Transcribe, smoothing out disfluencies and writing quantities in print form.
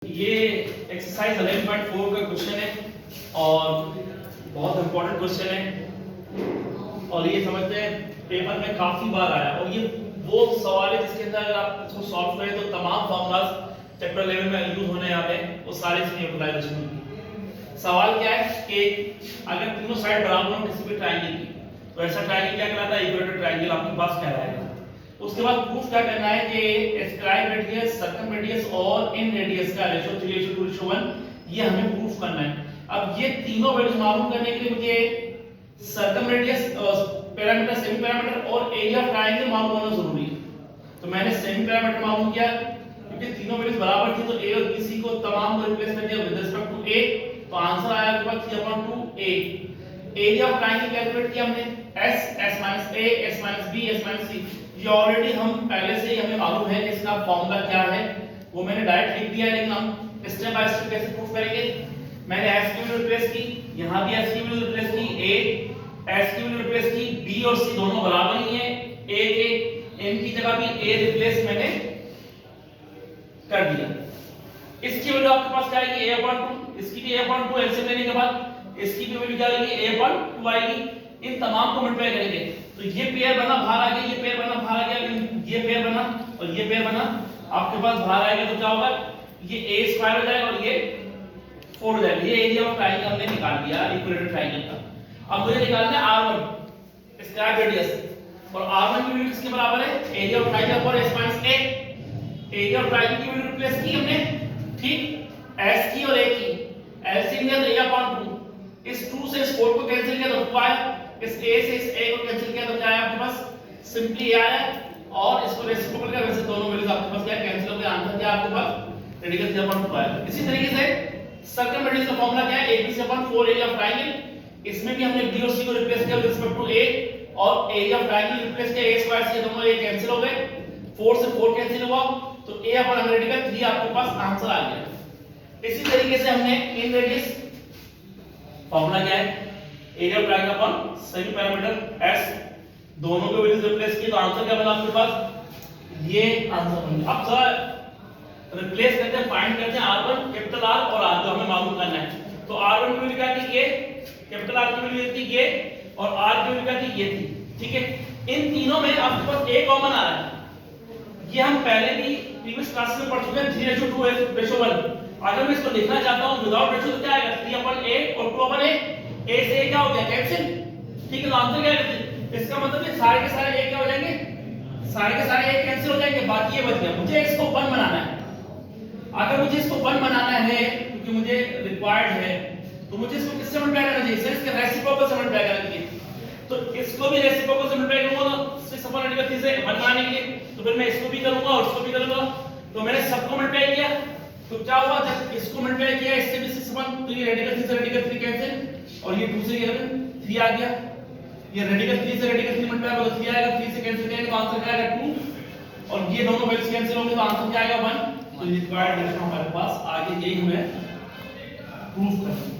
ये एक्सरसाइज 11.4 का क्वेश्चन है और बहुत इंपॉर्टेंट क्वेश्चन है और ये समझते हैं पेपर में काफी बार आया और ये वो सवाल है जिसके अंदर अगर आप इसको सॉल्व करें तो तमाम फॉर्मूलाज चैप्टर 11 में यूज होने वाले हैं वो सारे इसमें यूटिलाइजेशन होंगे। सवाल क्या है कि अगर तीनों साइड बराबर हो किसी भी ट्रायंगल की तो ऐसा ट्रायंगल क्या कहलाता है, इक्वेटर ट्रायंगल आपके पास कहलाएगा। उसके बाद प्रूफ क्या करना है कि एस्क्राइब रेडियस, सर्कम रेडियस और इन रेडियस का रेशो 3:2:1 ये हमें प्रूफ करना है। अब ये तीनों वैल्यूज मालूम करने के लिए मुझे circum radius, parameter, semi parameter और एरिया ऑफ ट्रायंगल मालूम होना जरूरी है। तो मैंने सेमी पैरामीटर मालूम किया क्योंकि तीनों वैल्यूज बराबर थी तो ए और बी सी को तमाम को रिप्लेस कर दिया विद रिस्पेक्ट टू ए, तो आंसर आया आपके पास 3/2a। Area of triangle calculate किया हमने s s-a s-b s-c। ये ऑलरेडी हम पहले से ही हमें मालूम है कि इसका फार्मूला क्या है, वो मैंने डायरेक्ट लिख दिया है, लेकिन हम स्टेप बाय स्टेप कैसे प्रूफ करेंगे। मैंने s की वैल्यू रिप्लेस की, यहां भी s की वैल्यू रिप्लेस की, a s की वैल्यू रिप्लेस की, b और c दोनों बराबर ही हैं, a के n की जगह भी a रिप्लेस मैंने कर दिया। इसकी वैल्यू आपके पास क्या आएगी a/2, इसकी भी a/2 एलसीएम लेने के बाद इसकी भी वैल्यू क्या आएगी a/2 आएगी। इन तमाम को मल्टीप्लाई करेंगे तो ये पेयर बना बाहर आ गया, ये पेयर बना बाहर आ गया, ये पेयर बना और ये पेयर बना आपके पास बाहर आएगा तो क्या होगा, ये a² हो जाएगा और ये 4 हो जाएगा। ये एरिया ऑफ ट्रायंगल हमने निकाल दिया इक्विलेटरल ट्रायंगल का। अब मुझे निकालना है r1 स्क्वायर रेडियस और r1 की वैल्यू किसके बराबर है, एरिया ऑफ ट्रायंगल पर s - a। Area of triangle की वैल्यू रिप्लेस की हमने, ठीक, s की और a की एलसीएम लिया तो a/2, इस 2 से इस 4 को कैंसिल किया तो 2 आया, इस a से इस a को कैंसिल किया तो क्या आया आपके पास, सिंपली a आया और इसको रेसिप्रोकल का वैसे दोनों वैल्यूज आपके पास क्या कैंसिल हो गया, आंसर क्या आपके पास रेडिकल 3/2 आया। इसी तरीके से सर्कम रेडियस का फार्मूला क्या है, abc/4 एरिया ऑफ ट्रायंगल। इसमें भी हमने b और c को रिप्लेस किया विद रिस्पेक्ट टू a और एरिया ऑफ ट्रायंगल रिप्लेस किया a² से, दोनों a कैंसिल हो गए, 4 से 4 कैंसिल हुआ तो a/100 रेडिकल 3 आपके पास आंसर आ गया। इसी तरीके से हमने इन रेडियस फार्मूला क्या है, area of triangle upon semi parameter s, दोनों को वैल्यूज रिप्लेस की तो आंसर क्या बना आपके पास, ये आंसर बन गया। अब सर रिप्लेस करते हैं, फाइंड करते हैं r1 कैपिटल R और r जो हमें मालूम करना है। तो r1 की वैल्यू क्या थी, ये कैपिटल R की वैल्यू थी ये और r की वैल्यू क्या थी, ये थी, ठीक है। इन तीनों में आपके पास a कॉमन आ रहा है, ये हम पहले भी प्रीवियस क्लास में पढ़ चुके हैं 3:2:1। अगर मैं इसको लिखना चाहता हूं विदाउट रेशियो तो क्या आएगा 3/a और 2/a, a से a क्या हो गया कैंसिल, ठीक है। तो आंसर क्या है, इसका मतलब है सारे के सारे a क्या हो जाएंगे, सारे के सारे a कैंसिल हो जाएंगे, बाकी ये बच गया। मुझे इसको 1 बनाना है, अगर मुझे इसको 1 बनाना है क्योंकि मुझे रिक्वायर्ड है तो मुझे इसको किससे मल्टीप्लाई करना चाहिए, सिर्फ इसके रेसिप्रोकल से मल्टीप्लाई करना चाहिए। तो इसको भी रेसिप्रोकल से मल्टीप्लाई करूंगा तो 6/3 से 1 बनाने के लिए, तो फिर मैं इसको भी करूंगा और इसको भी करूंगा। तो मैंने सबको मल्टीप्लाई किया तो क्या हुआ, जब इसको मल्टीप्लाई किया इससे भी 6/1 तो ये रेडिकल 3 से रेडिकल 3 कैंसिल और ये 2 से ये 3 आ गया, ये रेडिकल 3 से रेडिकल 3 मल्टीप्लाई होगा तो 3 आएगा, 3 से कैंसिल करेंगे तो आंसर क्या आएगा 2 और ये दोनों वैल्यूज कैंसिल होंगे तो आंसर क्या आएगा 1। तो रिक्वायर्ड रेशो हमारे पास आगे यही हमें प्रूफ करना है।